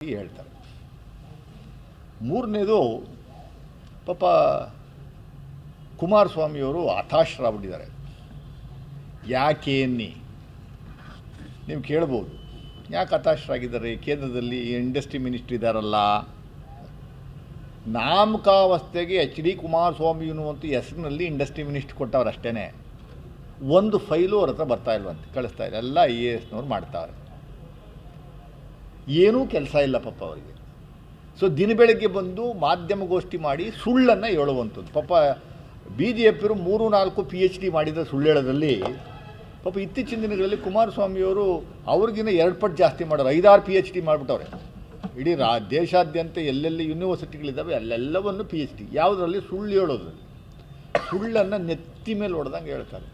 ಹೇಳ್ತಾರೆ. ಮೂರನೇದು ಪಾಪ ಕುಮಾರಸ್ವಾಮಿಯವರು ಹತಾಶರಾಗ್ಬಿಟ್ಟಿದ್ದಾರೆ. ಯಾಕೆ ಅನ್ನಿ ನೀವು ಕೇಳ್ಬೋದು, ಯಾಕೆ ಹತಾಶರಾಗಿದ್ದಾರೆ? ಕೇಂದ್ರದಲ್ಲಿ ಇಂಡಸ್ಟ್ರಿ ಮಿನಿಸ್ಟ್ರಿ ಇದ್ದಾರಲ್ಲ. ನಾಮಕಾವಸ್ಥೆಗೆ HD ಕುಮಾರಸ್ವಾಮಿ ಅನ್ನುವಂಥ ಹೆಸರಿನಲ್ಲಿ ಇಂಡಸ್ಟ್ರಿ ಮಿನಿಸ್ಟ್ರಿ ಕೊಟ್ಟವ್ರು ಅಷ್ಟೇ. ಒಂದು ಫೈಲು ಅವ್ರ ಹತ್ರ ಬರ್ತಾ ಇಲ್ವಂತೆ, ಕಳಿಸ್ತಾ ಇಲ್ಲ. ಎಲ್ಲ IASನವ್ರು ಮಾಡ್ತಾವ್ರೆ. ಏನೂ ಕೆಲಸ ಇಲ್ಲ ಪಾಪ ಅವರಿಗೆ. ಸೊ ದಿನ ಬೆಳಗ್ಗೆ ಬಂದು ಮಾಧ್ಯಮಗೋಷ್ಠಿ ಮಾಡಿ ಸುಳ್ಳನ್ನು ಹೇಳುವಂಥದ್ದು. ಪಾಪ BJPಯವರು 3-4 PhD ಮಾಡಿದ ಸುಳ್ಳು ಹೇಳೋದ್ರಲ್ಲಿ ಪಾಪ ಇತ್ತೀಚಿನ ದಿನಗಳಲ್ಲಿ ಕುಮಾರಸ್ವಾಮಿಯವರು ಅವ್ರಿಗಿನ್ನ 2 ಪಟ್ಟು ಜಾಸ್ತಿ ಮಾಡೋರು. 5-6 PhD ಮಾಡಿಬಿಟ್ಟವ್ರೆ. ಇಡೀ ದೇಶಾದ್ಯಂತ ಎಲ್ಲೆಲ್ಲಿ ಯೂನಿವರ್ಸಿಟಿಗಳಿದ್ದಾವೆ ಅಲ್ಲೆಲ್ಲವನ್ನು PhD. ಯಾವುದರಲ್ಲಿ? ಸುಳ್ಳು ಹೇಳೋದ್ರಲ್ಲಿ. ಸುಳ್ಳನ್ನು ನೆತ್ತಿ ಮೇಲೆ ಹೊಡೆದಂಗೆ ಹೇಳ್ತಾರೆ.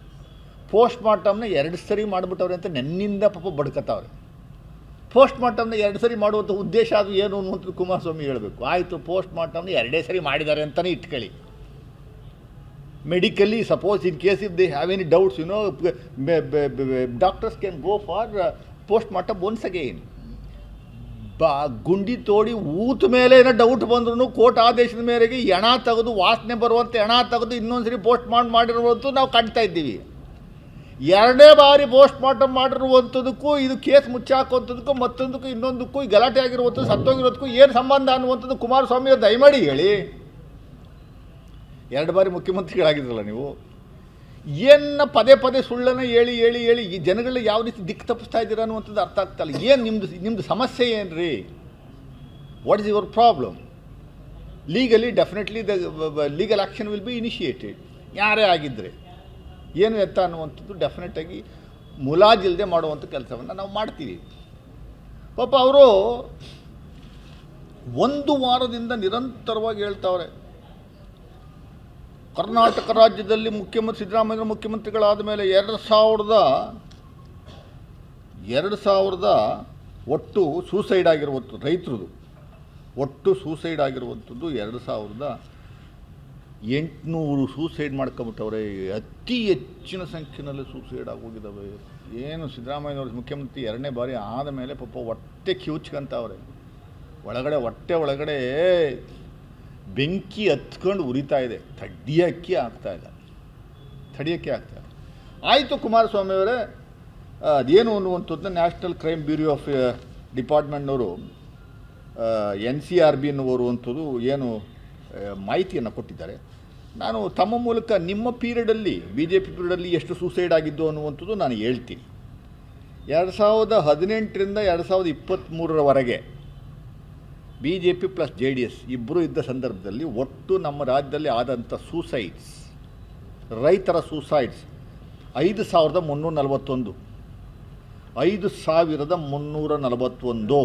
ಪೋಸ್ಟ್ ಮಾರ್ಟಮ್ನ 2 ಸರಿ ಮಾಡಿಬಿಟ್ಟವ್ರೆ ಅಂತ ನನ್ನಿಂದ ಪಾಪ ಬಡ್ಕತ್ತವ್ರೆ. ಪೋಸ್ಟ್ ಮಾರ್ಟಮ್ನ 2 ಸರಿ ಮಾಡುವಂಥ ಉದ್ದೇಶ ಅದು ಏನು ಅನ್ನುವಂಥದ್ದು ಕುಮಾರಸ್ವಾಮಿ ಹೇಳಬೇಕು. ಆಯಿತು, ಪೋಸ್ಟ್ ಮಾರ್ಟಮ್ನ 2 ಸರಿ ಮಾಡಿದ್ದಾರೆ ಅಂತಲೇ ಇಟ್ಕೊಳ್ಳಿ. Medically suppose in case if they have any doubts, doctors can go for post mortem once again. ಗುಂಡಿ ತೋಡಿ ಊತ ಮೇಲೆ ಏನೋ ಡೌಟ್ ಬಂದ್ರೂ ಕೋರ್ಟ್ ಆದೇಶದ ಮೇರೆಗೆ ಎಣ ತೆಗೆದು, ವಾಸನೆ ಬರುವಂಥ ಎಣ ತೆಗೆದು ಇನ್ನೊಂದು ಸರಿ ಪೋಸ್ಟ್ ಮಾಡಿರುವಂಥದ್ದು ನಾವು ಕಾಣ್ತಾ ಇದ್ದೀವಿ. 2ನೇ ಬಾರಿ ಪೋಸ್ಟ್ ಮಾರ್ಟಮ್ ಮಾಡಿರುವಂಥದ್ದಕ್ಕೂ ಇದು ಕೇಸ್ ಮುಚ್ಚಾಕುವಂಥದ್ದಕ್ಕೂ ಮತ್ತೊಂದಕ್ಕೂ ಇನ್ನೊಂದಕ್ಕೂ ಈ ಗಲಾಟೆ ಆಗಿರುವಂಥದ್ದು, ಸತ್ತೋಗಿರೋದಕ್ಕೂ ಏನು ಸಂಬಂಧ ಅನ್ನುವಂಥದ್ದು ಕುಮಾರಸ್ವಾಮಿ ಅವರು ದಯಮಾಡಿ ಹೇಳಿ. 2 ಬಾರಿ ಮುಖ್ಯಮಂತ್ರಿಗಳಾಗಿದ್ರಲ್ಲ ನೀವು. ಏನು ಪದೇ ಪದೇ ಸುಳ್ಳನ್ನು ಹೇಳಿ ಹೇಳಿ ಹೇಳಿ ಈ ಜನಗಳಿಗೆ ಯಾವ ರೀತಿ ದಿಕ್ಕು ತಪ್ಪಿಸ್ತಾ ಇದ್ದೀರಾ ಅನ್ನುವಂಥದ್ದು ಅರ್ಥ ಆಗ್ತಾಯಿಲ್ಲ. ಏನು ನಿಮ್ಮದು ಸಮಸ್ಯೆ ಏನು ರೀ? What is your problem? Legally definitely legal action will be initiated. ಯಾರೇ ಆಗಿದ್ದರೆ ಏನು ಎತ್ತ ಅನ್ನುವಂಥದ್ದು ಡೆಫಿನೆಟಾಗಿ ಮುಲಾಜಿಲ್ಲದೆ ಮಾಡುವಂಥ ಕೆಲಸವನ್ನು ನಾವು ಮಾಡ್ತೀವಿ. ಪಾಪ ಅವರು 1 ವಾರದಿಂದ ನಿರಂತರವಾಗಿ ಹೇಳ್ತಾವ್ರೆ, ಕರ್ನಾಟಕ ರಾಜ್ಯದಲ್ಲಿ ಸಿದ್ದರಾಮಯ್ಯ ಮುಖ್ಯಮಂತ್ರಿಗಳಾದ ಮೇಲೆ 2000 ಒಟ್ಟು ಸೂಸೈಡ್ ಆಗಿರುವಂಥದ್ದು ರೈತರದು. ಒಟ್ಟು ಸೂಸೈಡ್ ಆಗಿರುವಂಥದ್ದು 2800 ಸೂಸೈಡ್ ಮಾಡ್ಕೊಂಬಿಟ್ಟವ್ರೆ. ಅತಿ ಹೆಚ್ಚಿನ ಸಂಖ್ಯೆಯಲ್ಲಿ ಸೂಸೈಡ್ ಆಗೋಗಿದ್ದಾವೆ. ಏನು ಸಿದ್ದರಾಮಯ್ಯವ್ರ ಮುಖ್ಯಮಂತ್ರಿ 2ನೇ ಬಾರಿ ಆದ ಮೇಲೆ ಪಾಪ ಹೊಟ್ಟೆ ಕಿವುಚ್ಕೊಂತವ್ರೆ. ಹೊಟ್ಟೆ ಒಳಗಡೆ ಬೆಂಕಿ ಹತ್ಕೊಂಡು ಉರಿತಾ ಇದೆ. ತಡಿಯೋಕ್ಕೆ ಆಗ್ತಾಯಿಲ್ಲ. ಆಯಿತು, ಕುಮಾರಸ್ವಾಮಿ ಅವರೇ ಅದೇನು ಅನ್ನುವಂಥದ್ದನ್ನ ನ್ಯಾಷನಲ್ ಕ್ರೈಮ್ ಬ್ಯೂರೋ ಆಫ್ ಡಿಪಾರ್ಟ್ಮೆಂಟ್ನವರು NCRB ಅನ್ನುವಂಥದ್ದು ಏನು ಮಾಹಿತಿಯನ್ನು ಕೊಟ್ಟಿದ್ದಾರೆ. ನಾನು ತಮ್ಮ ಮೂಲಕ ನಿಮ್ಮ ಪೀರಿಯಡಲ್ಲಿ BJP ಪೀರಿಯಡಲ್ಲಿ ಎಷ್ಟು ಸೂಸೈಡ್ ಆಗಿದ್ದು ಅನ್ನುವಂಥದ್ದು ನಾನು ಹೇಳ್ತೀನಿ. 2018ರಿಂದ 2023ರವರೆಗೆ BJP ಪ್ಲಸ್ JDS ಇಬ್ಬರು ಇದ್ದ ಸಂದರ್ಭದಲ್ಲಿ ಒಟ್ಟು ನಮ್ಮ ರಾಜ್ಯದಲ್ಲಿ ಆದಂಥ ಸೂಸೈಡ್ಸ್, ರೈತರ ಸೂಸೈಡ್ಸ್ 5341. 5341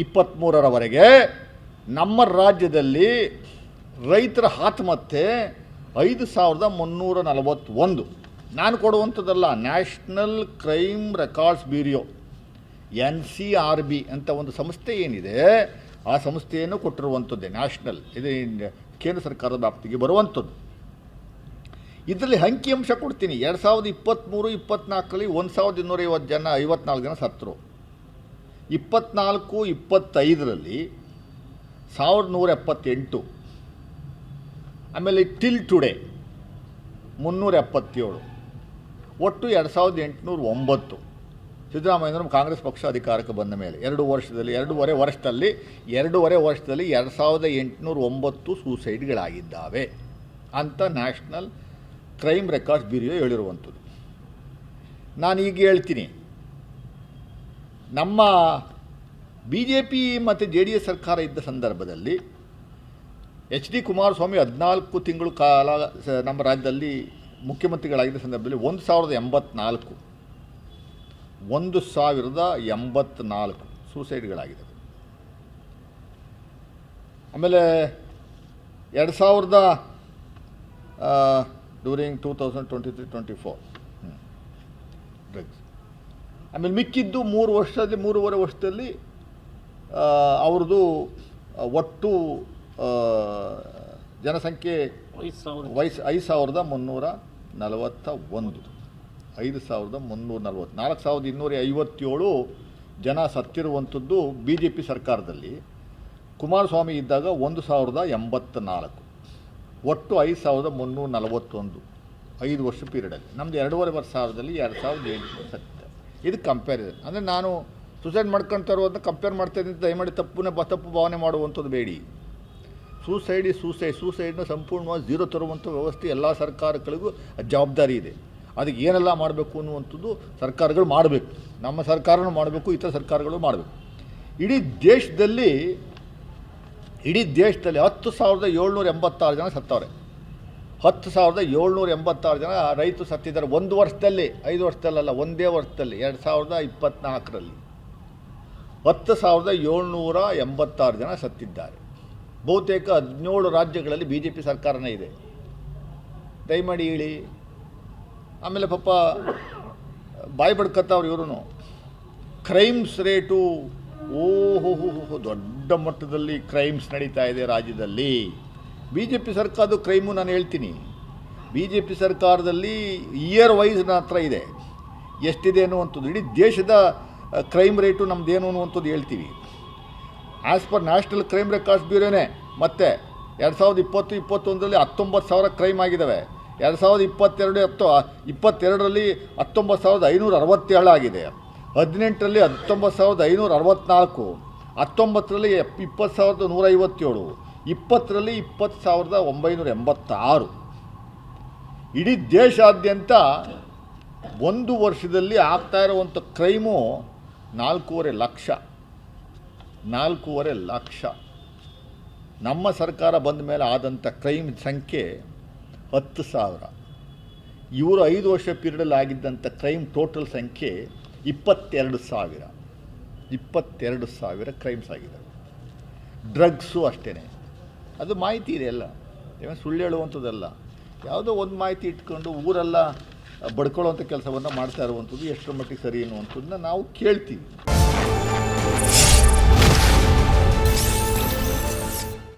23ರವರೆಗೆ ನಮ್ಮ ರಾಜ್ಯದಲ್ಲಿ ರೈತರ ಆತ್ಮಹತ್ಯೆ 5341. ನಾನು ಕೊಡುವಂಥದ್ದಲ್ಲ, national crime records bureau NCRB ಅಂತ ಒಂದು ಸಂಸ್ಥೆ ಏನಿದೆ, ಆ ಸಂಸ್ಥೆಯನ್ನು ಕೊಟ್ಟಿರುವಂಥದ್ದೇ. ನ್ಯಾಷನಲ್ ಇದು ಕೇಂದ್ರ ಸರ್ಕಾರದ ವ್ಯಾಪ್ತಿಗೆ ಬರುವಂಥದ್ದು. ಇದರಲ್ಲಿ ಅಂಕಿಅಂಶ ಕೊಡ್ತೀನಿ. 2023-24ರಲ್ಲಿ 1254 ಜನ ಸತ್ತರು. 24-25ರಲ್ಲಿ 1178. ಆಮೇಲೆ ಟಿಲ್ ಟುಡೇ 377. ಒಟ್ಟು 2809. ಸಿದ್ದರಾಮಯ್ಯನವರು ಕಾಂಗ್ರೆಸ್ ಪಕ್ಷ ಅಧಿಕಾರಕ್ಕೆ ಬಂದ ಮೇಲೆ 2.5 ವರ್ಷದಲ್ಲಿ 2809 ಸೂಸೈಡ್ಗಳಾಗಿದ್ದಾವೆ ಅಂತ ನ್ಯಾಷನಲ್ ಕ್ರೈಮ್ ರೆಕಾರ್ಡ್ಸ್ ಬ್ಯೂರೋ ಹೇಳಿರುವಂಥದ್ದು. ನಾನೀಗ ಹೇಳ್ತೀನಿ, ನಮ್ಮ BJP ಮತ್ತು JDS ಸರ್ಕಾರ ಇದ್ದ ಸಂದರ್ಭದಲ್ಲಿ HD ಕುಮಾರಸ್ವಾಮಿ 14 ತಿಂಗಳು ಕಾಲ ನಮ್ಮ ರಾಜ್ಯದಲ್ಲಿ ಮುಖ್ಯಮಂತ್ರಿಗಳಾಗಿದ್ದ ಸಂದರ್ಭದಲ್ಲಿ 1084 ಸೂಸೈಡ್ಗಳಾಗಿದೆ. ಆಮೇಲೆ 2000 ಡ್ಯೂರಿಂಗ್ 2023-24 ಡ್ರಗ್ಸ್. ಆಮೇಲೆ ಮಿಕ್ಕಿದ್ದು 3.5 ವರ್ಷದಲ್ಲಿ ಅವ್ರದ್ದು ಒಟ್ಟು ಜನಸಂಖ್ಯೆ 5341. 5340. 4257 ಜನ ಸತ್ತಿರುವಂಥದ್ದು ಬಿ ಜೆ ಪಿ ಸರ್ಕಾರದಲ್ಲಿ ಕುಮಾರಸ್ವಾಮಿ ಇದ್ದಾಗ 1084, ಒಟ್ಟು 5341, 5 ವರ್ಷ ಪೀರಿಯಡಲ್ಲಿ. ನಮ್ಮದು 2.5 ಸಾವಿರದಲ್ಲಿ 2007 ಸತ್ತ. ಇದು ಕಂಪ್ಯಾರಿಸನ್. ಅಂದರೆ ನಾನು ಸೂಸೈಡ್ ಮಾಡ್ಕೊಳ್ತಾ ಇರೋದನ್ನ ಕಂಪೇರ್ ಮಾಡ್ತಾ ಇದ್ದೀನಿ, ದಯಮಾಡಿ ತಪ್ಪು ಭಾವನೆ ಮಾಡುವಂಥದ್ದು ಬೇಡಿ. ಸೂಸೈಡ್ನ ಸಂಪೂರ್ಣವಾಗಿ ಝೀರೋ ತರುವಂಥ ವ್ಯವಸ್ಥೆ ಎಲ್ಲ ಸರ್ಕಾರಗಳಿಗೂ ಜವಾಬ್ದಾರಿ ಇದೆ. ಅದಕ್ಕೆ ಏನೆಲ್ಲ ಮಾಡಬೇಕು ಅನ್ನುವಂಥದ್ದು ಸರ್ಕಾರಗಳು ಮಾಡಬೇಕು. ನಮ್ಮ ಸರ್ಕಾರನೂ ಮಾಡಬೇಕು, ಇತರ ಸರ್ಕಾರಗಳು ಮಾಡಬೇಕು. ಇಡೀ ದೇಶದಲ್ಲಿ 10,786 ಜನ ಸತ್ತವ್ರೆ. 10,786 ಜನ ರೈತರು ಸತ್ತಿದ್ದಾರೆ ಒಂದು ವರ್ಷದಲ್ಲಿ, 5 ವರ್ಷದಲ್ಲ, ಒಂದೇ ವರ್ಷದಲ್ಲಿ 2024ರಲ್ಲಿ 10,786 ಜನ ಸತ್ತಿದ್ದಾರೆ. ಬಹುತೇಕ 17 ರಾಜ್ಯಗಳಲ್ಲಿ ಬಿ ಜೆ ಪಿ ಸರ್ಕಾರನೇ ಇದೆ. ದಯಮಾಡಿ ಹೇಳಿ. ಆಮೇಲೆ ಪಾಪ ಬಾಯಿ ಬಡ್ಕತ್ತವ್ರು ಇವರು. ಕ್ರೈಮ್ಸ್ ರೇಟು ದೊಡ್ಡ ಮಟ್ಟದಲ್ಲಿ ಕ್ರೈಮ್ಸ್ ನಡೀತಾ ಇದೆ ರಾಜ್ಯದಲ್ಲಿ. ಬಿ ಜೆ ಪಿ ಸರ್ಕಾರದ ಕ್ರೈಮು ನಾನು ಹೇಳ್ತೀನಿ. ಬಿ ಜೆ ಪಿ ಸರ್ಕಾರದಲ್ಲಿ ಇಯರ್ ವೈಸ್ ನನ್ನ ಹತ್ರ ಇದೆ, ಎಷ್ಟಿದೆ ಅನ್ನುವಂಥದ್ದು. ಇಡೀ ದೇಶದ ಕ್ರೈಮ್ ರೇಟು ನಮ್ಮದೇನು ಅನ್ನುವಂಥದ್ದು ಹೇಳ್ತೀವಿ. As per national crime records ಬ್ಯೂರೋನೇ. ಮತ್ತು 2020-21ರಲ್ಲಿ 19,000 ಕ್ರೈಮ್ ಆಗಿದ್ದಾವೆ. 2022ರಲ್ಲಿ 19,567 ಆಗಿದೆ. 18ರಲ್ಲಿ 19,564, 19ರಲ್ಲಿ 20,157, 20ರಲ್ಲಿ 20,986. ಇಡೀ ದೇಶಾದ್ಯಂತ ಒಂದು ವರ್ಷದಲ್ಲಿ ಆಗ್ತಾ ಇರುವಂಥ ಕ್ರೈಮು 4.5 ಲಕ್ಷ. ನಮ್ಮ ಸರ್ಕಾರ ಬಂದ ಮೇಲೆ ಆದಂಥ ಕ್ರೈಮ್ ಸಂಖ್ಯೆ 10,000. ಇವರು 5 ವರ್ಷ ಪೀರಿಯಡಲ್ಲಿ ಆಗಿದ್ದಂಥ ಕ್ರೈಮ್ ಟೋಟಲ್ ಸಂಖ್ಯೆ 22,000 ಕ್ರೈಮ್ಸ್ ಆಗಿದೆ. ಡ್ರಗ್ಸು ಅಷ್ಟೇ. ಅದು ಮಾಹಿತಿ ಇದೆ ಎಲ್ಲ, ಸುಳ್ಳು ಹೇಳುವಂಥದ್ದಲ್ಲ. ಯಾವುದೋ ಒಂದು ಮಾಹಿತಿ ಇಟ್ಕೊಂಡು ಊರೆಲ್ಲ ಬಡ್ಕೊಳ್ಳೋವಂಥ ಕೆಲಸವನ್ನು ಮಾಡ್ತಾ ಇರುವಂಥದ್ದು ಎಷ್ಟರ ಮಟ್ಟಿಗೆ ಸರಿ ಅನ್ನುವಂಥದ್ದನ್ನ ನಾವು ಕೇಳ್ತೀವಿ.